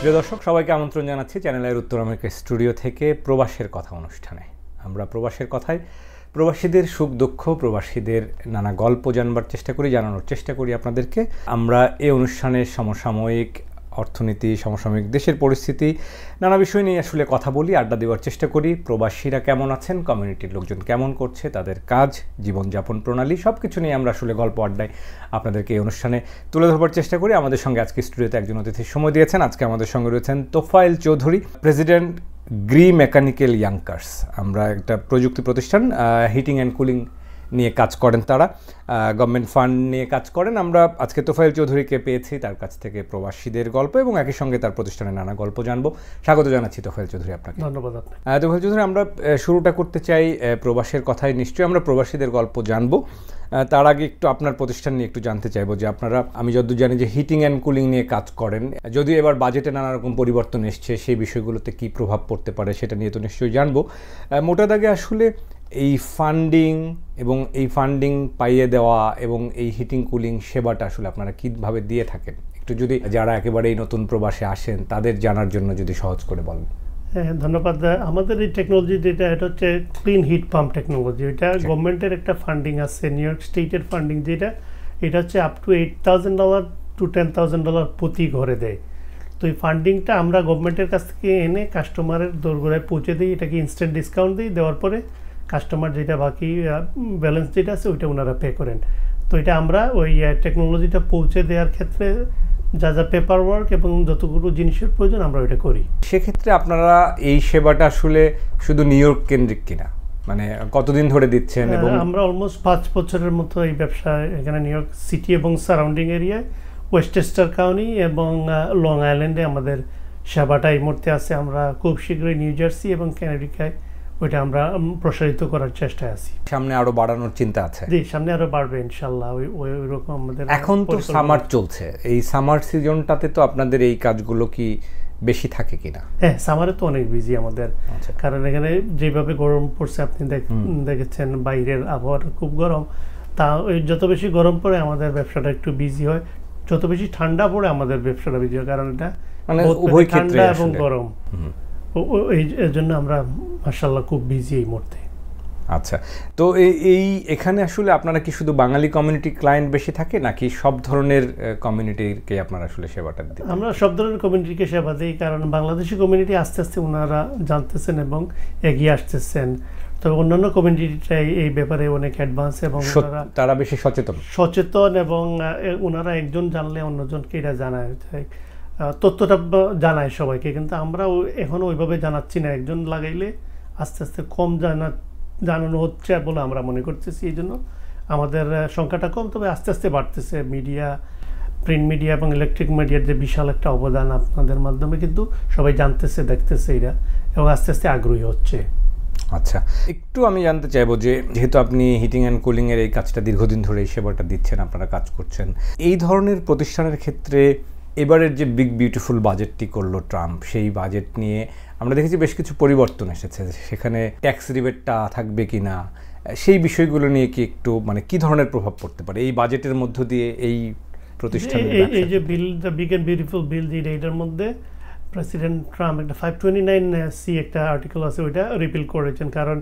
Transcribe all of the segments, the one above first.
প্রিয় দর্শক, সবাইকে আমন্ত্রণ জানাচ্ছি চ্যানেলের উত্তর আমেরিকা স্টুডিও থেকে প্রবাসের কথা অনুষ্ঠানে। আমরা প্রবাসের কথায় প্রবাসীদের সুখ দুঃখ, প্রবাসীদের নানা গল্প জানানোর চেষ্টা করি আপনাদেরকে। আমরা এই অনুষ্ঠানে সমসাময়িক অর্থনীতি, সমসাময়িক দেশের পরিস্থিতি, নানা বিষয় নিয়ে আসলে কথা বলি, আড্ডা দেওয়ার চেষ্টা করি। প্রবাসীরা কেমন আছেন, কমিউনিটির লোকজন কেমন করছে, তাদের কাজ, জীবনযাপন প্রণালী সব কিছু নিয়ে আমরা আসলে গল্প আড্ডায় আপনাদেরকে এই অনুষ্ঠানে তুলে ধরবার চেষ্টা করি। আমাদের সঙ্গে আজকে স্টুডিওতে একজন অতিথি সময় দিয়েছেন। আজকে আমাদের সঙ্গে রয়েছেন তোফায়েল চৌধুরী, প্রেসিডেন্ট গ্রি মেকানিক্যাল ইয়াংকার্স। আমরা একটা প্রযুক্তি প্রতিষ্ঠান, হিটিং অ্যান্ড কুলিং নিয়ে কাজ করেন, তারা গভর্নমেন্ট ফান্ড নিয়ে কাজ করেন। আমরা আজকে তোফায়েল চৌধুরীকে পেয়েছি, তার কাছ থেকে প্রবাসীদের গল্প এবং একই সঙ্গে তার প্রতিষ্ঠানের নানা গল্প জানবো। স্বাগত জানাচ্ছি তোফায়েল চৌধুরী আপনাকে। ধন্যবাদ। তোফায়েল চৌধুরী, আমরা শুরুটা করতে চাই প্রবাসের কথায়। নিশ্চয়ই আমরা প্রবাসীদের গল্প জানবো, তার আগে একটু আপনার প্রতিষ্ঠান নিয়ে একটু জানতে চাইবো যে আপনারা, আমি যতদূর জানি যে হিটিং অ্যান্ড কুলিং নিয়ে কাজ করেন, যদিও এবার বাজেটে নানা রকম পরিবর্তন এসছে, সেই বিষয়গুলোতে কী প্রভাব পড়তে পারে সেটা নিয়ে তো নিশ্চয়ই জানবো। মোটা দাগে আসলে এই ফান্ডিং এবং এই ফান্ডিং পাইয়ে দেওয়া এবং এই হিটিং কুলিং সেবাটা আসলে আপনারা কীভাবে দিয়ে থাকেন, একটু যদি যারা একেবারে এই নতুন প্রবাসে আসেন তাদের জানার জন্য যদি সহজ করে বলেন। হ্যাঁ, ধন্যবাদ। আমাদের এই টেকনোলজি যেটা, এটা হচ্ছে ক্লিন হিট পাম্প টেকনোলজি। এটা গভর্নমেন্টের একটা ফান্ডিং আছে, নিউ ইয়র্ক স্টেটের ফান্ডিং, যেটা এটা হচ্ছে আপ টু $8,000 to $10,000 প্রতি ঘরে দেয়। তো এই ফান্ডিংটা আমরা গভর্নমেন্টের কাছ থেকে এনে কাস্টমারের দোরগোড়ায় পৌঁছে দিই। এটাকে ইনস্ট্যান্ট ডিসকাউন্ট দিই, দেওয়ার পরে কাস্টমার যেটা বাকি ব্যালেন্স যেটা আছে ওইটা ওনারা পে করেন। তো এটা আমরা ওই টেকনোলজিটা পৌঁছে দেওয়ার ক্ষেত্রে যা যা পেপার ওয়ার্ক এবং যতগুলো জিনিসের প্রয়োজন আমরা ওইটা করি। সেক্ষেত্রে আপনারা এই সেবাটা আসলে শুধু নিউ ইয়র্ক কেন্দ্রিক কিনা, মানে কতদিন ধরে দিচ্ছেন? এবং আমরা অলমোস্ট 5 বছরের মতো এই ব্যবসা এখানে নিউ ইয়র্ক সিটি এবং সারাউন্ডিং এরিয়ায়, ওয়েস্টচেস্টার কাউন্টি এবং লং আইল্যান্ডে আমাদের সেবাটা এই মুহূর্তে আছে। আমরা খুব শীঘ্রই নিউ জার্সি এবং কানাডিকায় ওইটা আমরা প্রসারিত করার চেষ্টায় আছি। সামনে আরো বাড়ানোর চিন্তা আছে? জি, সামনে আরো বাড়বে ইনশাআল্লাহ। ওই রকম আমাদের এখন তো সামার চলছে, এই সামার সিজনটাতে তো আপনাদের এই কাজগুলো কি বেশি থাকে কিনা? হ্যাঁ, সামারে তো অনেক বিজি আমাদের, কারণ এখানে যেভাবে গরম পড়ছে আপনি দেখেছেন, বাইরের আবহাওয়াটা খুব গরম। তা যত বেশি গরম পড়ে আমাদের ব্যবসাটা একটু বিজি হয়, যত বেশি ঠান্ডা পড়ে আমাদের ব্যবসাটা বিজি হয়, কারণ এটা উভয় ঠান্ডা এবং গরম। এই জন্য আমরা মাশাআল্লাহ খুব বিজি এই মুহূর্তে। আচ্ছা, তো এই এখানে আসলে আপনারা কি শুধু বাঙালি কমিউনিটি ক্লায়েন্ট বেশি থাকে, নাকি সব ধরনের কমিউনিটিকে আপনারা আসলে সেবাটা দিন? আমরা সব ধরনের কমিউনিটিকে সেবা দিই, কারণ বাংলাদেশি কমিউনিটি আস্তে আস্তে ওনারা জানতেছেন এবং এগিয়ে আসতেছেন। তবে অন্যান্য কমিউনিটিটাই এই ব্যাপারে অনেক অ্যাডভান্স এবং তারা বেশি সচেতন এবং ওনারা একজন জানলে অন্যজনকে এটা জানায়, তথ্যটা জানায় সবাইকে। কিন্তু আমরা এখনো ওইভাবে জানাচ্ছি না, একজন লাগাইলে আস্তে আস্তে কম জানানো হচ্ছে বলে আমরা মনে করতেছি। এই জন্য আমাদের সংখ্যাটা কম, তবে আস্তে আস্তে বাড়তেছে। মিডিয়া, প্রিন্ট মিডিয়া এবং ইলেকট্রিক মিডিয়ার যে বিশাল একটা অবদান আপনাদের মাধ্যমে কিন্তু সবাই জানতেছে, দেখতেছে এরা, এবং আস্তে আস্তে আগ্রহী হচ্ছে। আচ্ছা, একটু আমি জানতে চাইবো যে যেহেতু আপনি হিটিং অ্যান্ড কুলিংয়ের এই কাজটা দীর্ঘদিন ধরে এই সেবাটা দিচ্ছেন, আপনারা কাজ করছেন, এই ধরনের প্রতিষ্ঠানের ক্ষেত্রে এবারের যে বিগ বিউটিফুল বাজেটটি করলো ট্রাম্প, সেই বাজেট নিয়ে আমরা দেখেছি বেশ কিছু পরিবর্তন এসেছে। সেখানে ট্যাক্স রিবেটটা থাকবে কি না, সেই বিষয়গুলো নিয়ে কি একটু, মানে কি ধরনের প্রভাব পড়তে পারে এই বাজেটের মধ্য দিয়ে এই প্রতিষ্ঠানের? এই যে bill, the big and beautiful bill, যেটা এটার মধ্যে প্রেসিডেন্ট ট্রাম্প একটা 529C একটা আর্টিকেল আছে, ওইটা রিপিল করেছেন। কারণ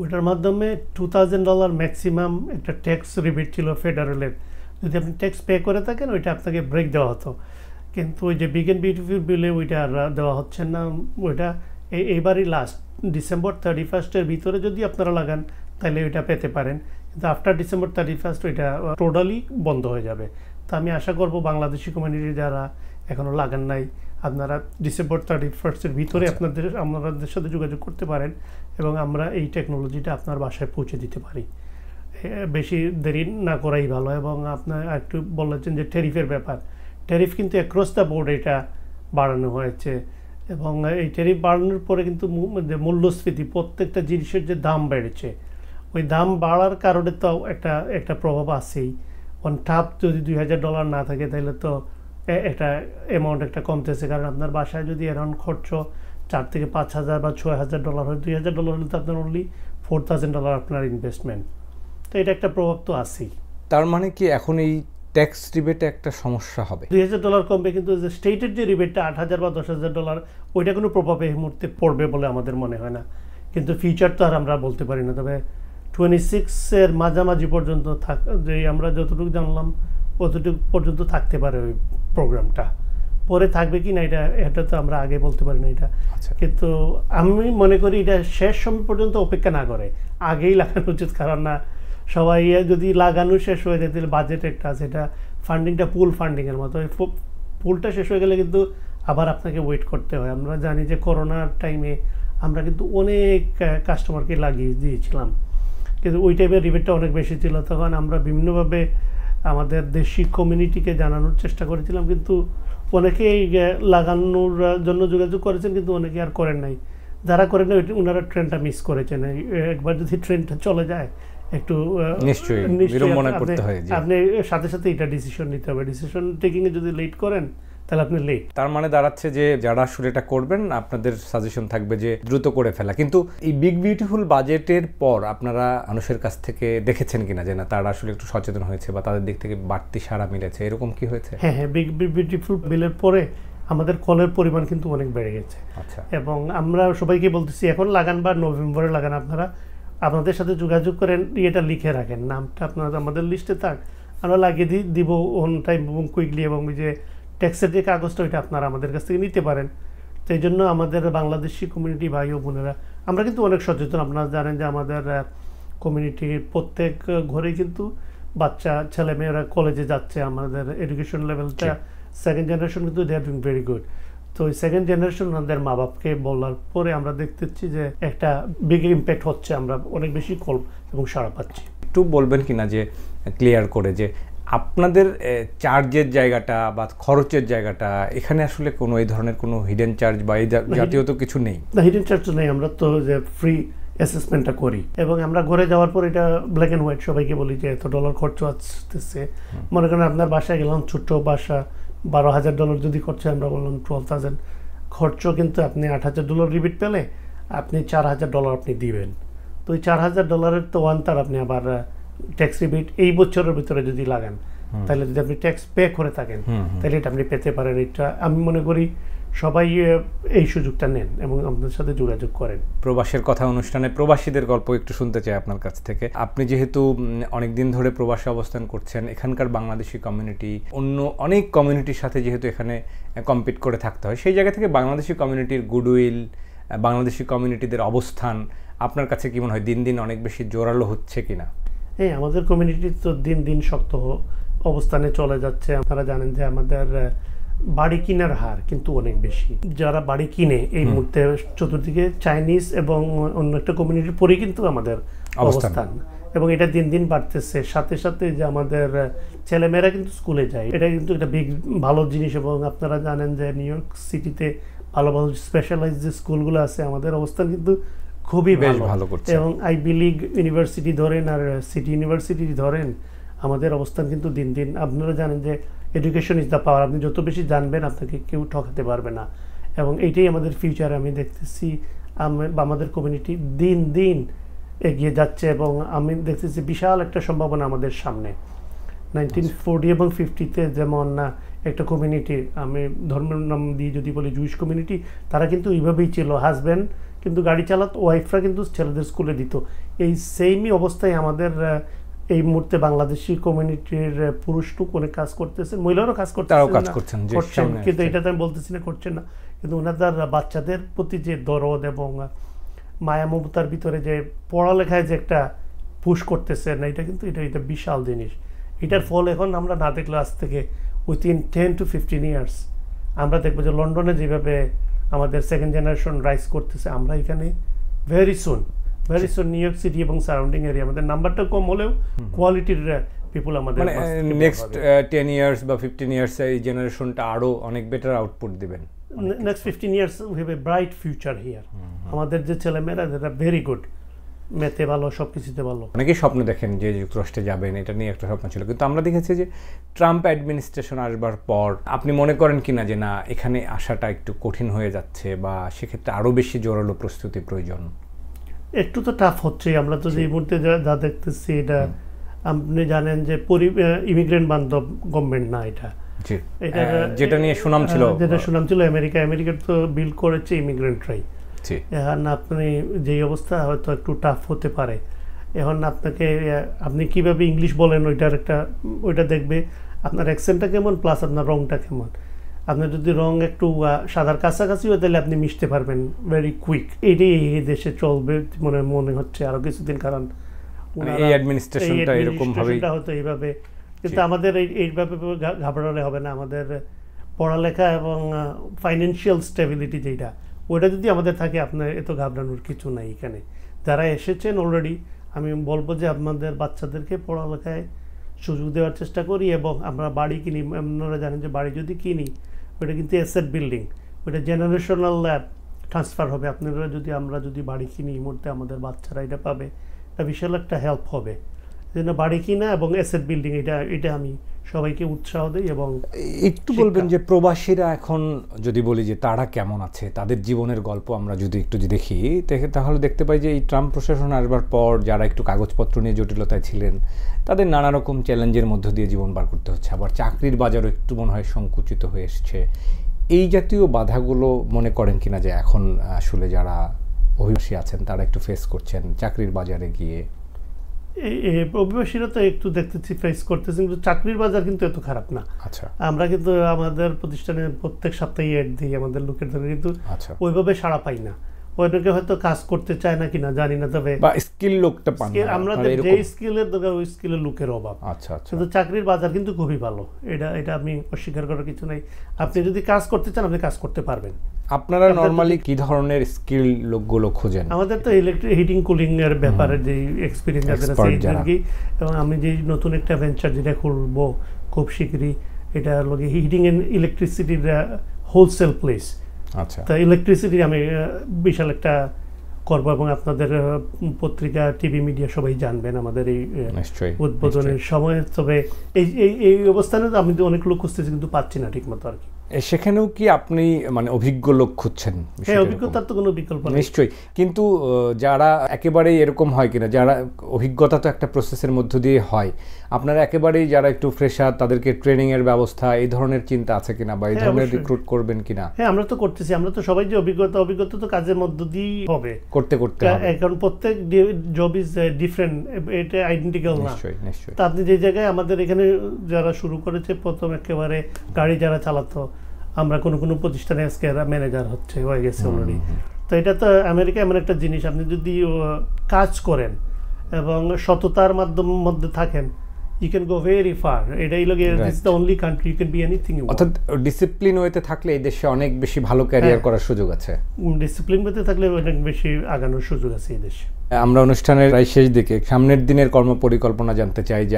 ওইটার মাধ্যমে $2,000 ম্যাক্সিমাম একটা ট্যাক্স রিবেট ছিল ফেডারেলের। যদি আপনি ট্যাক্স পে করে থাকেন ওইটা আপনাকে ব্রেক দেওয়া হতো, কিন্তু ওই যে বিগ অ্যান্ড বিউটিফুল বিলে ওইটা আর দেওয়া হচ্ছে না। ওইটা এইবারই লাস্ট December 31 ভিতরে যদি আপনারা লাগান তাহলে ওইটা পেতে পারেন, কিন্তু আফটার December 31 ওইটা টোটালি বন্ধ হয়ে যাবে। তো আমি আশা করব বাংলাদেশি কমিউনিটি যারা এখনও লাগান নাই, আপনারা December 31 ভিতরে আপনাদের সাথে যোগাযোগ করতে পারেন এবং আমরা এই টেকনোলজিটা আপনার বাসায় পৌঁছে দিতে পারি। বেশি দেরি না করাই ভালো। এবং আপনার একটু বলেছেন যে ট্যারিফের ব্যাপার, ট্যারিফ কিন্তু অ্যাক্রস দ্য বোর্ড এটা বাড়ানো হয়েছে, এবং এই ট্যারিফ বাড়ানোর পরে কিন্তু মূল্যস্ফীতি, প্রত্যেকটা জিনিসের যে দাম বেড়েছে, ওই দাম বাড়ার কারণে তো একটা প্রভাব আছেই। অন টাপ যদি $2,000 না থাকে তাহলে তো একটা অ্যামাউন্ট একটা কমতেছে, কারণ আপনার বাসায় যদি অ্যারাউন্ড খরচ $4,000 থেকে $5,000 বা $6,000 হয়, $2,000 হলে তো আপনার অনলি $4,000 আপনার ইনভেস্টমেন্ট। তো এটা একটা প্রভাব তো আছেই। তার মানে কি এখন এই ট্যাক্স রিবেটে একটা সমস্যা হবে। $2,000 কমবে, কিন্তু যে স্টেটের যে রিবেটটা $8,000 বা $10,000 ওইটা কোনো প্রভাব এই মুহূর্তে পড়বে বলে আমাদের মনে হয় না। কিন্তু ফিউচার তো আর আমরা বলতে পারি না। তবে 26-এর মাঝামাঝি পর্যন্ত যে আমরা যতটুকু জানলাম অতটুকু পর্যন্ত থাকতে পারে ওই প্রোগ্রামটা। পরে থাকবে কি না এটা তো আমরা আগে বলতে পারি না এটা। কিন্তু আমি মনে করি এটা শেষ সময় পর্যন্ত অপেক্ষা না করে আগেই লাগানো উচিত। কারণ না সবাই যদি লাগানো শেষ হয়ে যায় তাহলে বাজেট একটা আছে, এটা ফান্ডিংটা পুল ফান্ডিংয়ের মতো। পুলটা শেষ হয়ে গেলে কিন্তু আবার আপনাকে ওয়েট করতে হয়। আমরা জানি যে করোনার টাইমে আমরা কিন্তু অনেক কাস্টমারকে লাগিয়ে দিয়েছিলাম, কিন্তু ওই টাইপের রিবেটটা অনেক বেশি ছিল। তখন আমরা বিভিন্নভাবে আমাদের দেশি কমিউনিটিকে জানানোর চেষ্টা করেছিলাম, কিন্তু অনেকেই লাগানোর জন্য যোগাযোগ করেছেন, কিন্তু অনেকে আর করেন নাই। যারা করেন না ওনারা ট্রেনটা মিস করেছেন। একবার যদি ট্রেনটা চলে যায় একটু নিশ্চয়ই আপনি সাথে সাথে এটা ডিসিশন নিতে হবে। ডিসিশন টেকিংয়ে যদি লেট করেন তাহলে আপনি লেট। তার মানে দাঁড়াচ্ছে যে যারা আসলে এটা করবেন আপনাদের সাজেশন থাকবে যে দ্রুত করে ফেলা। কিন্তু এই বিগ বিউটিফুল বাজেটের পর আপনারা মানুষের কাছ থেকে দেখেছেন কিনা যে না তারা আসলে একটু সচেতন হয়েছে বা তাদের দিক থেকে বাড়তি সাড়া মিলেছে, এরকম কি হয়েছে? হ্যাঁ, বিগ বিউটিফুল বিলের পরে আমাদের কলের পরিমাণ কিন্তু অনেক বেড়ে গেছে। আচ্ছা। এবং আমরা সবাইকে বলতেছি এখন লাগান বা নভেম্বরে লাগান, আপনারা আপনাদের সাথে যোগাযোগ করেন, এটা লিখে রাখেন, নামটা আপনারা আমাদের লিস্টে থাক, আমরা লাগিয়ে দিব অন টাইম এবং কুইকলি। এবং যে ট্যাক্সের যে কাগজটা ওইটা আপনারা আমাদের কাছ থেকে নিতে পারেন। তো এই জন্য আমাদের বাংলাদেশি কমিউনিটি ভাই ও বোনেরা আমরা কিন্তু অনেক সচেতন। আপনারা জানেন যে আমাদের কমিউনিটির প্রত্যেক ঘরে কিন্তু বাচ্চা ছেলেমেয়েরা কলেজে যাচ্ছে। আমাদের এডুকেশন লেভেলটা সেকেন্ড জেনারেশন কিন্তু দে আর ডুইং ভেরি গুড। তো ওই সেকেন্ড জেনারেশন ওনাদের মা বাপকে বলার পরে আমরা দেখতেছি যে একটা বিগ ইম্প্যাক্ট হচ্ছে, আমরা অনেক বেশি কল এবং সাড়া পাচ্ছি। একটু বলবেন কিনা যে ক্লিয়ার করে যে আপনাদের চার্জের জায়গাটা বা খরচের জায়গাটা এখানে আসলে কোনো এই ধরনের কোনো হিডেন চার্জ বা এই জাতীয় তো কিছু নেই? না, হিডেন চার্জ তো নেই। আমরা তো যে ফ্রি অ্যাসেসমেন্টটা করি এবং আমরা ঘরে যাওয়ার পর এটা ব্ল্যাক অ্যান্ড হোয়াইট সবাইকে বলি যে এত ডলার খরচ আসতেছে। মনে করেন আপনার বাসায় গেলাম, ছোট্ট বাসা, $12,000 যদি খরচে, আমরা বললাম 12,000 খরচ, কিন্তু আপনি $8,000 রিবিট পেলে আপনি $4,000 আপনি দিবেন। তো ওই $4,000 তো ওয়ান-থার্ড আপনি আবার ট্যাক্স রিবিট এই বছরের ভিতরে যদি লাগান, তাহলে যদি আপনি ট্যাক্স পে করে থাকেন তাহলে এটা আপনি পেতে পারেন। এটা আমি মনে করি সবাই এই সুযোগটা নেন এবং আমাদের সাথে যোগাযোগ করেন। প্রবাসের কথা অনুষ্ঠানে প্রবাসীদের গল্প একটু শুনতে চাই আপনার কাছ থেকে। আপনি যেহেতু অনেকদিন ধরে প্রবাসে অবস্থান করছেন, এখানকার বাংলাদেশি কমিউনিটি অন্য অনেক কমিউনিটির সাথে যেহেতু এখানে কম্পিট করে থাকতে হয়, সেই জায়গা থেকে বাংলাদেশি কমিউনিটির গুডউইল, বাংলাদেশি কমিউনিটিদের অবস্থান আপনার কাছে কি মনে হয় দিন দিন অনেক বেশি জোরালো হচ্ছে কিনা? হ্যাঁ, আমাদের কমিউনিটি তো দিন দিন শক্ত অবস্থানে চলে যাচ্ছে। আপনারা জানেন যে আমাদের বাড়ি কেনার হার কিন্তু অনেক বেশি। যারা বাড়ি কিনে এই মুহূর্তে চতুর্দিকে চাইনিজ এবং অন্য একটা কমিউনিটির পরেই কিন্তু আমাদের অবস্থান, এবং এটা দিন দিন বাড়তেছে। সাথে সাথে যে আমাদের ছেলেমেয়েরা কিন্তু স্কুলে যায়, এটা কিন্তু একটা ভালো জিনিস। এবং আপনারা জানেন যে নিউ ইয়র্ক সিটিতে ভালো ভালো স্পেশালাইজড যে স্কুলগুলো আছে, আমাদের অবস্থান কিন্তু খুবই ভালো করছে। এবং আইভি লিগ ইউনিভার্সিটি ধরেন আর সিটি ইউনিভার্সিটি ধরেন, আমাদের অবস্থান কিন্তু দিন দিন, আপনারা জানেন যে এডুকেশন ইজ দ্য পাওয়ার। আপনি যত বেশি জানবেন আপনাকে কেউ ঠকাতে পারবে না, এবং এইটাই আমাদের ফিউচারে আমি দেখতেছি। আমাদের কমিউনিটি দিন দিন এগিয়ে যাচ্ছে এবং আমি দেখতেছি বিশাল একটা সম্ভাবনা আমাদের সামনে। 1940 এবং 50-তে যেমন একটা কমিউনিটি, আমি ধর্মের নাম দিয়ে যদি বলি জুইশ কমিউনিটি, তারা কিন্তু এইভাবেই ছিল। হাজব্যান্ড কিন্তু গাড়ি চালাতো, ওয়াইফরা কিন্তু ছেলেদের স্কুলে দিত। এই সেমই অবস্থায় আমাদের এই মুহূর্তে বাংলাদেশি কমিউনিটির পুরুষটুক অনেক কাজ করতেছেন, মহিলারাও কাজ করছেন, কিন্তু এটা তো আমি বলতেছি না করছেন না, কিন্তু ওনাদের বাচ্চাদের প্রতি যে দরদ এবং মায়া মমতার ভিতরে যে পড়ালেখায় যে একটা পুশ করতেছেন, এটা কিন্তু এটা বিশাল জিনিস। এটার ফল এখন আমরা না দেখলে আজ থেকে উইথিন 10 to 15 ইয়ার্স আমরা দেখবো যে লন্ডনে যেভাবে আমাদের সেকেন্ড জেনারেশন রাইজ করতেছে, আমরা এখানে very soon new York city এবং সারাউন্ডিং এরিয়া আমাদের নাম্বারটা কম হলেও কোয়ালিটির পিপল আমাদের নেক্সট 10 ইয়ার্স বা 15 ইয়ার্স এই জেনারেশনটা আরো অনেক বেটার আউটপুট দিবেন। Next 15 years we have a bright future here. আমাদের যে ছেলেমেয়েরা যারা ভেরি গুড, মেতে ভালো, সব কিছুতে ভালো। অনেকেই স্বপ্ন দেখেন যে যুক্তরাষ্ট্রে যাবেন, এটা নিয়ে একটা স্বপ্ন ছিল, কিন্তু আমরা দেখেছি যে ট্রাম্প অ্যাডমিনিস্ট্রেশন আসবার পর আপনি মনে করেন কিনা যে না এখানে আসাটা একটু কঠিন হয়ে যাচ্ছে বা সেক্ষেত্রে আরও বেশি জোরালো প্রস্তুতি প্রয়োজন? একটু তো টাফ হচ্ছে। আমরা তো এই মুহূর্তে যা দেখতেছি, এটা আপনি জানেন যে ইমিগ্রেন্ট বান্ধব গভর্নমেন্ট না এটা, যেটা নিয়ে সুনাম ছিল আমেরিকা তো বিল করেছে ইমিগ্রেন্টরাই। এখন আপনি যেই অবস্থা হয়তো একটু টাফ হতে পারে, এখন আপনি কিভাবে ইংলিশ বলেন ওইটা দেখবে আপনার অ্যাকসেন্টটা কেমন প্লাস আপনার রংটা কেমন। আপনার যদি রং একটু সাদার কাছাকাছি হয় তাহলে আপনি মিশতে পারবেন ভেরি কুইক। এটাই এই দেশে চলবে মনে হচ্ছে আরো কিছুদিন, কারণ এই অ্যাডমিনিস্ট্রেশনটা এরকম ভাবেই হয়তো এইভাবে। কিন্তু আমাদের এইভাবে ঘাবড়ালে হবে না। আমাদের পড়ালেখা এবং ফাইন্যান্সিয়াল স্টেবিলিটি যেটা ওইটা যদি আমাদের থাকে, আপনার এত ঘাবড়ানোর কিছু নাই। এখানে যারা এসেছেন অলরেডি, আমি বলবো যে আপনাদের বাচ্চাদেরকে পড়ালেখায় সুযোগ দেওয়ার চেষ্টা করি, এবং আমরা বাড়ি কিনি। আপনারা জানেন যে বাড়ি যদি কিনি ওইটা কিন্তু অ্যাসেট বিল্ডিং, ওইটা জেনারেশনাল ট্রান্সফার হবে। আমরা যদি বাড়ি কিনি এই মুহূর্তে আমাদের বাচ্চারা এটা পাবে, এটা বিশাল একটা হেল্প হবে। এই জন্য বাড়ি কিনা এবং অ্যাসেট বিল্ডিং এটা আমি সবাইকে উৎসাহ দিই। এবং একটু বলবেন যে প্রবাসীরা এখন যদি বলি যে তারা কেমন আছে, তাদের জীবনের গল্প আমরা যদি একটু দেখি তাহলে দেখতে পাই যে এই ট্রাম্প প্রশাসন আসবার পর যারা একটু কাগজপত্র নিয়ে জটিলতায় ছিলেন, তাদের নানা রকম চ্যালেঞ্জের মধ্য দিয়ে জীবন পার করতে হচ্ছে। আবার চাকরির বাজারও একটু মনে হয় সংকুচিত হয়ে এসছে। এই জাতীয় বাধাগুলো মনে করেন কিনা যে এখন আসলে যারা অভিবাসী আছেন তারা একটু ফেস করছেন চাকরির বাজারে গিয়ে? অভিবাসীরা তো একটু দেখতেছি ফেস করতেছে, কিন্তু চাকরির বাজার কিন্তু এত খারাপ না। আচ্ছা, আমরা কিন্তু আমাদের প্রতিষ্ঠানে প্রত্যেক সপ্তাহে অ্যাড দিই আমাদের লোকের জন্য, কিন্তু ওইভাবে সাড়া পাই না। ওইটাকে হয়তো কাজ করতে চায় না কিনা জানি না, তবে স্কিল লোকটা পান না। আমাদের যে স্কিলের দরকার ওই স্কিলের লোকের অভাব। আচ্ছা আচ্ছা, কিন্তু চাকরির বাজার কিন্তু খুবই ভালো, এটা আমি অস্বীকার করার কিছু নাই। আপনি যদি কাজ করতে চান আপনি কাজ করতে পারবেন। আপনারা নরমালি কি ধরনের স্কিল লোকগুলো খোঁজেন? আমাদের তো ইলেকট্রিক হিটিং কুলিং এর ব্যাপারে যে এক্সপেরিয়েন্স আছে এবং আমি যে নতুন একটা ভেঞ্চার যেটা খুলবো খুব শীঘ্রই, এটা হলো হিটিং এন্ড ইলেকট্রিসিটির হোলসেল প্লেস। আচ্ছা, তা ইলেকট্রিসিটি আমি বিশাল একটা করবো, এবং আপনাদের পত্রিকা টিভি মিডিয়া সবাই জানবেন আমাদের এই উদ্বোধনের সময়। তবে এই অবস্থানে আমি অনেক লোক খুঁজতেছি কিন্তু পাচ্ছি না ঠিক মতো আর কি। সেখানেও কি আপনি মানে অভিজ্ঞ লোক খুঁজছেন? হ্যাঁ, অভিজ্ঞতার তো কোনো বিকল্প নেই নিশ্চয়ই, কিন্তু যারা একেবারেই এরকম হয় কিনা, যারা অভিজ্ঞতা তো একটা প্রসেসের মধ্য দিয়ে হয়, আপনারা একেবারেই যারা একটু ফ্রেশার তাদেরকে ট্রেনিং এর ব্যবস্থা এই ধরনের চিন্তা আছে কিনা, বা এই ধরনের রিক্রুট করবেন কিনা? হ্যাঁ, আমরা তো করতেছি। আমরা তো সবাই যে অভিজ্ঞতা তো কাজের মধ্য দিয়েই হবে, করতে এখন প্রত্যেক জব ইজ ডিফারেন্ট, এটা আইডেন্টিক্যাল না। নিশ্চয়ই। তা আপনি যে জায়গায় আমাদের এখানে যারা শুরু করেছে প্রথম একেবারে গাড়ি যারা চালাতো, আমরা কোনো প্রতিষ্ঠানে আজকে ম্যানেজার হয়ে গেছে অলরেডি। তো এটা তো আমেরিকা এমন একটা জিনিস, আপনি যদি কাজ করেন এবং সততার মধ্যে থাকেন, you can go very far. This is the only country you can be anything you want. অর্থাৎ ডিসিপ্লিন ওয়েতে থাকলে এই দেশে অনেক বেশি ভালো ক্যারিয়ার করার সুযোগ আছে। ডিসিপ্লিন ওয়েতে থাকলে অনেক বেশি আগানোর সুযোগ আছে এই দেশে। আমরা অনুষ্ঠানের প্রায় শেষ দিকে সামনের দিনের কর্মপরিকল্পনা জানতে চাই যে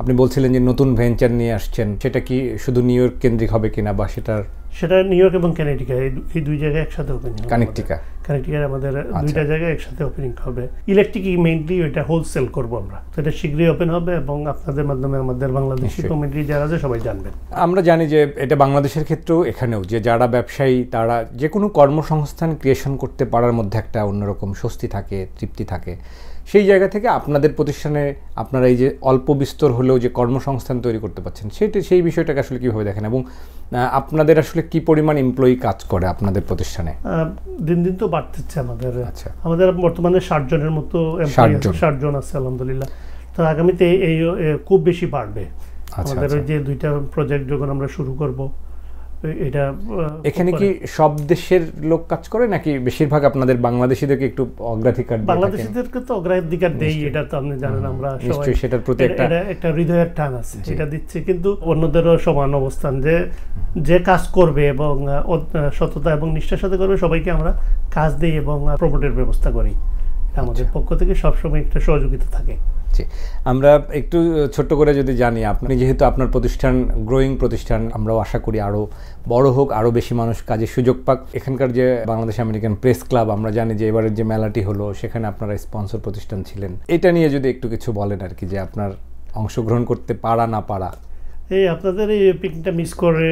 আপনি বলছিলেন যে নতুন ভেঞ্চার নিয়ে আসছেন, সেটা কি শুধু নিউ ইয়র্ক কেন্দ্রিক হবে কিনা, বা সেটা নিউ ইয়র্ক এবং কানেক্টিকা এই দুই জায়গায় একসাথে ওপেনিং হবে। কানেক্টিকার আমাদের দুইটা জায়গায় একসাথে ওপেনিং হবে। ইলেকট্রিক মেইনলি ওইটা হোলসেল করবো আমরা, তো এটা শীঘ্রই ওপেন হবে এবং আপনাদের মাধ্যমে আমাদের বাংলাদেশি কমিউনিটি যারা আছে সবাই জানবেন। আমরা জানি যে এটা বাংলাদেশের ক্ষেত্রেও এখানেও যে যারা ব্যবসায়ী তারা যে কোনো কর্মসংস্থান ক্রিয়েশন করতে পারার মধ্যে একটা অন্যরকম স্বস্তি থাকে, তৃপ্তি থাকে। সেই জায়গা থেকে আপনাদের প্রতিষ্ঠানে আপনারা এই যে অল্প বিস্তর হলেও যে কর্মসংস্থান তৈরি করতে পারছেন, সেই বিষয়টাকে আসলে কীভাবে দেখেন, এবং আপনাদের আসলে কি পরিমাণ এমপ্লয়ি কাজ করে আপনাদের প্রতিষ্ঠানে? দিন দিন তো বাড়তেছে আমাদের বর্তমানে 60 জনের মতো 60 জন আছে আলহামদুলিল্লাহ। তো আগামীতে এই খুব বেশি বাড়বে। আমাদের ওই যে দুইটা প্রজেক্ট যখন আমরা শুরু করব, এটা এখানে কি সব দেশের লোক কাজ করে নাকি বেশিরভাগ আপনাদের বাংলাদেশিদেরকে একটু অগ্রাধিকার দেন? বাংলাদেশিদেরকে তো অগ্রাধিকার দেই, এটা তো আপনি জানেন। আমরা সবাই সেটার প্রতি একটা হৃদয়ের টান আছে, এটা দিচ্ছে। কিন্তু অন্যদেরও সমান অবস্থান, যে কাজ করবে এবং সততা এবং নিষ্ঠার সাথে করবে সবাইকে আমরা কাজ দেই এবং প্রমোটের ব্যবস্থা করি। আমাদের পক্ষ থেকে সবসময় একটা সহযোগিতা থাকে। আমরা একটু ছোট্ট করে যদি জানি, আপনি যেহেতু আপনার প্রতিষ্ঠান গ্রোয়িং প্রতিষ্ঠান, আমরাও আশা করি আরও বড় হোক, আরও বেশি মানুষ কাজের সুযোগ পাক। এখানকার যে বাংলাদেশ আমেরিকান প্রেস ক্লাব, আমরা জানি যে এবারের যে মেলাটি হলো সেখানে আপনারা স্পন্সর প্রতিষ্ঠান ছিলেন, এটা নিয়ে যদি একটু কিছু বলেন আর কি, যে আপনার অংশগ্রহণ করতে পারা না পারা। এই আপনাদের এই পিকনিকটা মিস করে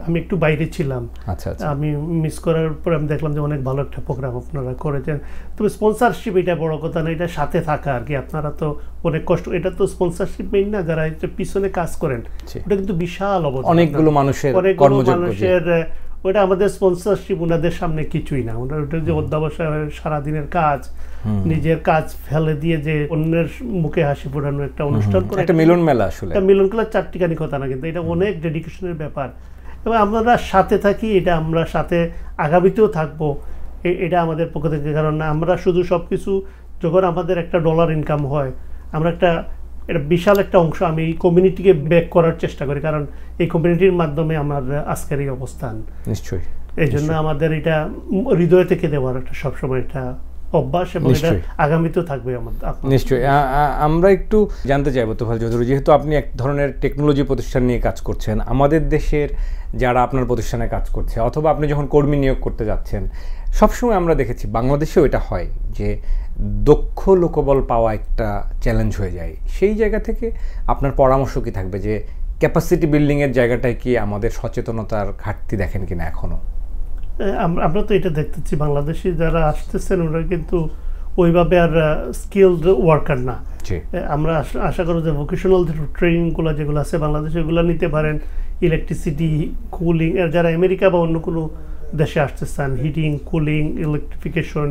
আমি একটু বাইরে ছিলাম। আচ্ছা আচ্ছা। আমি মিস করার পর আমি দেখলাম যে অনেক ভালো একটা প্রোগ্রাম আপনারা করেছেন। তবে স্পন্সরশিপ এটা বড় কথা না, এটা সাথে থাকা আর কি। আপনারা তো অনেক কষ্ট, এটা তো স্পন্সরশিপ মেইন না, যারা পিছনে কাজ করেন ওটা কিন্তু বিশাল অবদান, অনেকগুলো মানুষের কর্মযোগ্য। ওটা আমাদের স্পন্সরশিপ ওনাদের সামনে কিছুই না। ওটা যে অধ্যাবসায় সারাদিনের কাজ, নিজের কাজ ফেলে দিয়ে যে অন্যের মুখে হাসি ফোটানো একটা অনুষ্ঠান করে, একটা মিলন মেলা, আসলে মিলন মেলা চারটিখানি কথা না, কিন্তু এটা অনেক ডেডিকেশনের ব্যাপার। এবং আমরা সাথে থাকি, এটা আমরা সাথে আগামীতেও থাকবো, এটা আমাদের পক্ষ থেকে। কারণ আমরা শুধু সব কিছু, যখন আমাদের একটা ডলার ইনকাম হয়, আমরা এটা বিশাল একটা অংশ আমি এই কমিউনিটিকে ব্যাক করার চেষ্টা করি, কারণ এই কমিউনিটির মাধ্যমে আমার আজকের এই অবস্থান। নিশ্চয়ই। এই জন্য আমাদের এটা হৃদয় থেকে দেওয়ার একটা সবসময় এটা অভ্যাস, এবং এটা আগামীতেও থাকবে আমাদের। নিশ্চয়ই। আমরা একটু জানতে চাইবো তোফাজ্জল চৌধুরী, যেহেতু আপনি এক ধরনের টেকনোলজি প্রতিষ্ঠান নিয়ে কাজ করছেন, আমাদের দেশের যারা আপনার প্রতিষ্ঠানে কাজ করছে অথবা আপনি যখন কর্মী নিয়োগ করতে যাচ্ছেন, সবসময় আমরা দেখেছি বাংলাদেশেও এটা হয় যে দক্ষ লোকবল পাওয়া একটা চ্যালেঞ্জ হয়ে যায়। সেই জায়গা থেকে আপনার পরামর্শ কি থাকবে যে ক্যাপাসিটি বিল্ডিংয়ের জায়গাটায় কি আমাদের সচেতনতার ঘাটতি দেখেন কিনা এখনও? আমরা তো এটা দেখতেছি, বাংলাদেশি যারা আসতেছেন ওরা কিন্তু ওইভাবে আর স্কিলড ওয়ার্কার না। আমরা আশা করি যে ভোকেশনাল ট্রেনিংগুলো যেগুলো আছে বাংলাদেশে, এগুলো নিতে পারেন। ইলেকট্রিসিটি, কুলিং, এর যারা আমেরিকা বা অন্য কোনো দেশে আসতে চান, হিটিং, কুলিং, ইলেকট্রিফিকেশন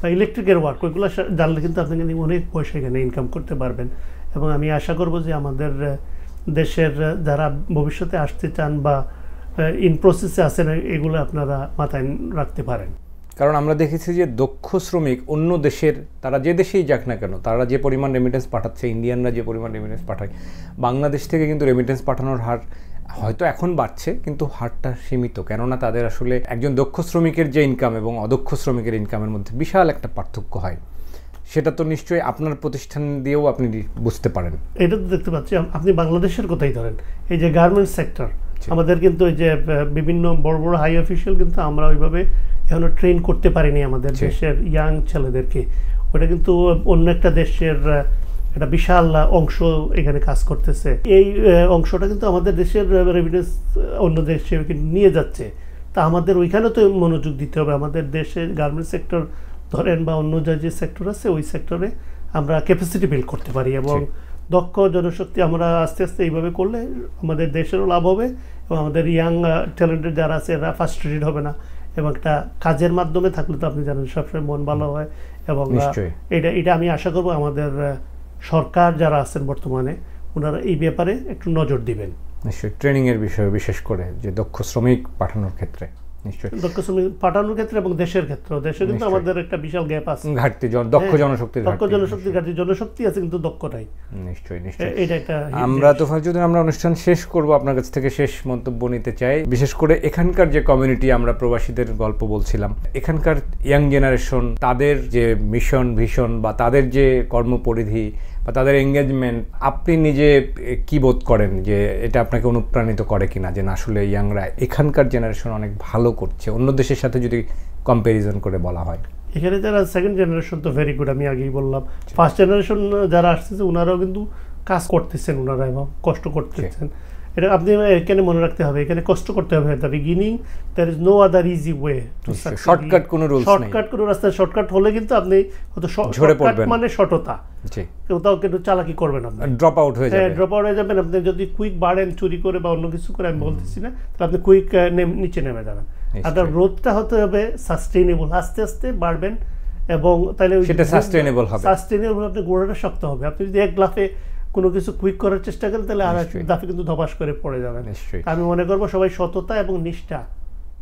বা ইলেকট্রিকের ওয়ার্ক, ওইগুলো জানলে কিন্তু আপনি কিন্তু অনেক পয়সা এখানে ইনকাম করতে পারবেন। এবং আমি আশা করব যে আমাদের দেশের যারা ভবিষ্যতে আসতে চান বা ইন প্রসেসে আছেন, এগুলো আপনারা মাথায় রাখতে পারেন। কারণ আমরা দেখেছি যে দক্ষ শ্রমিক অন্য দেশের, তারা যে দেশেই যাক না কেন, তারা যে পরিমাণ রেমিটেন্স পাঠাচ্ছে, ইন্ডিয়ানরা যে পরিমাণ রেমিটেন্স পাঠায়, বাংলাদেশ থেকে কিন্তু রেমিটেন্স পাঠানোর হার হয়তো এখন বাড়ছে, কিন্তু হারটা সীমিত। কেননা তাদের আসলে একজন দক্ষ শ্রমিকের যে ইনকাম এবং অদক্ষ শ্রমিকের ইনকামের মধ্যে বিশাল একটা পার্থক্য হয়। সেটা তো নিশ্চয়ই আপনার প্রতিষ্ঠান দিয়েও আপনি বুঝতে পারেন। এটা তো দেখতে পাচ্ছি। আপনি বাংলাদেশের কথাই ধরেন, এই যে গার্মেন্টস সেক্টর, আমাদের কিন্তু এই যে বিভিন্ন বড় বড় হাই অফিসিয়াল কিন্তু আমরা ওইভাবে এখনো ট্রেন করতে পারিনি আমাদের দেশের ইয়াং ছেলেদেরকে। ওটা কিন্তু অন্য একটা দেশের একটা বিশাল অংশ এখানে কাজ করতেছে। এই অংশটা কিন্তু আমাদের দেশের রেভিনিউস অন্য দেশে কিন্তু নিয়ে যাচ্ছে। তা আমাদের ওইখানে তো মনোযোগ দিতে হবে। আমাদের দেশের গার্মেন্টস সেক্টর ধরেন বা অন্য যে সেক্টর আছে, ওই সেক্টরে আমরা ক্যাপাসিটি বিল্ড করতে পারি এবং দক্ষ জনশক্তি আমরা আস্তে আস্তে এইভাবে করলে আমাদের দেশেরও লাভ হবে এবং আমাদের ইয়াং ট্যালেন্টেড যারা আছে এরা ফ্রাস্ট্রেটেড হবে না। এবং একটা কাজের মাধ্যমে থাকলে তো আপনি জানেন সবসময় মন ভালো হয়। এবং এটা আমি আশা করব আমাদের সরকার যারা আছেন বর্তমানে, ওনারা এই ব্যাপারে একটু নজর দিবেন। নিশ্চয়ই ট্রেনিংয়ের বিষয়ে, বিশেষ করে যে দক্ষ শ্রমিক পাঠানোর ক্ষেত্রে, নিশ্চয়ই দক্ষ শ্রমিক পাঠানোর ক্ষেত্রে এবং দেশের ক্ষেত্রে, দেশে কিন্তু আমাদের একটা বিশাল গ্যাপ আছে, ঘাটতি, দক্ষ জনশক্তির ঘাটতি। জনশক্তি আছে কিন্তু দক্ষ নাই। নিশ্চয়ই নিশ্চয়ই। এটা একটা আমরা তো যদি আমরা অনুষ্ঠান শেষ করব, আপনার কাছ থেকে শেষ মন্তব্য নিতে চাই। বিশেষ করে এখানকার যে কমিউনিটি, আমরা প্রবাসীদের গল্প বলছিলাম, এখানকার ইয়াং জেনারেশন, তাদের যে মিশন ভিশন বা তাদের যে কর্মপরিধি বা তাদের এঙ্গেজমেন্ট, আপনি নিজে কি বোধ করেন যে এটা আপনাকে অনুপ্রাণিত করে কিনা যে না আসলে ইয়াংরা এখানকার জেনারেশন অনেক ভালো করছে অন্য দেশের সাথে যদি কম্প্যারিজন করে বলা হয়? এখানে যারা সেকেন্ড জেনারেশন তো ভেরি গুড, আমি আগেই বললাম। ফার্স্ট জেনারেশন যারা আসতেছে ওনারাও কিন্তু কাজ করতেছেন, ওনারা এবং কষ্ট করতেছেন। এটা আপনি এখানে মনে রাখতে হবে, এখানে কষ্ট করতে হবে। The beginning there is no other easy way to succeed. Shortcut কোনো রুলস নেই, শর্টকাট কোনো রাস্তা। শর্টকাট হলে কিন্তু আপনি হয়তো শর্টকাট মানে সততা, কোথাও কিন্তু চালাকি করবেন, আপনি ড্রপ আউট হয়ে যাবেন। ড্রপ আউট হয়ে যাবেন। আপনি যদি কুইক বাড়েন চুরি করে বা অন্য কিছু করে, আমি বলতেছি না, তাহলে আপনি কুইক নিচে নেমে যাবেন। আপনার রোধটা হতে হবে সাস্টেইনেবল, আস্তে আস্তে বাড়বেন এবং তাহলে সেটা সাস্টেইনেবল হবে। সাস্টেইনেবল আপনি গোড়াটা শক্ত হবে। আপনি যদি এক লাফে কোনো কিছু কুইক করার চেষ্টা করেন তাহলে আর এক দাফে কিন্তু ধপাস করে পড়ে যাবেন। আমি মনে করবো সবাই সততা এবং নিষ্ঠা,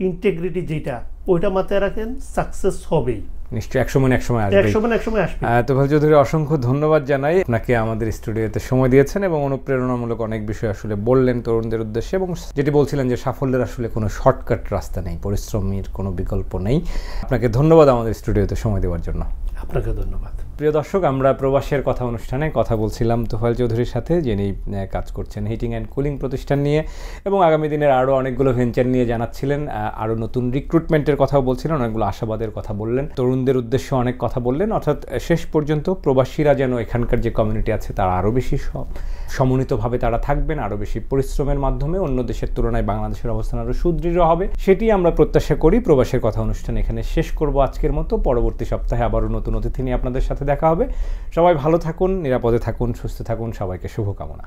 ইন্টিগ্রিটি যেটা, ওইটা মাথায় রাখেন, সাকসেস হবেই। নিশ্চয়ই এক সময় আসবে। তোফাজ্জল চৌধুরী, অসংখ্য ধন্যবাদ জানাই আপনাকে। আমাদের স্টুডিওতে সময় দিয়েছেন এবং অনুপ্রেরণামূলক অনেক বিষয় আসলে বললেন তরুণদের উদ্দেশ্যে, এবং যেটি বলছিলেন যে সাফল্যের আসলে কোনো শর্টকাট রাস্তা নেই, পরিশ্রমের কোনো বিকল্প নেই। আপনাকে ধন্যবাদ আমাদের স্টুডিওতে সময় দেওয়ার জন্য। আপনাকে ধন্যবাদ। প্রিয় দর্শক, আমরা প্রবাসের কথা অনুষ্ঠানে কথা বলছিলাম তোফায়েল চৌধুরীর সাথে, যিনি কাজ করছেন হিটিং অ্যান্ড কুলিং প্রতিষ্ঠান নিয়ে এবং আগামী দিনের আরও অনেকগুলো ভেঞ্চার নিয়ে জানাচ্ছিলেন। আরও নতুন রিক্রুটমেন্টের কথাও বলছিলেন, অনেকগুলো আশাবাদের কথা বললেন, তরুণদের উদ্দেশ্যে অনেক কথা বললেন। অর্থাৎ শেষ পর্যন্ত প্রবাসীরা যেন এখানকার যে কমিউনিটি আছে তারা আরও বেশি সমন্বিতভাবে তারা থাকবেন, আরও বেশি পরিশ্রমের মাধ্যমে অন্য দেশের তুলনায় বাংলাদেশের অবস্থান আরও সুদৃঢ় হবে, সেটি আমরা প্রত্যাশা করি। প্রবাসের কথা অনুষ্ঠান এখানে শেষ করব আজকের মতো। পরবর্তী সপ্তাহে আবারও নতুন অতিথি নিয়ে আপনাদের সাথে দেখা হবে। সবাই ভালো থাকুন, নিরাপদে থাকুন, সুস্থ থাকুন, সবাইকে শুভকামনা।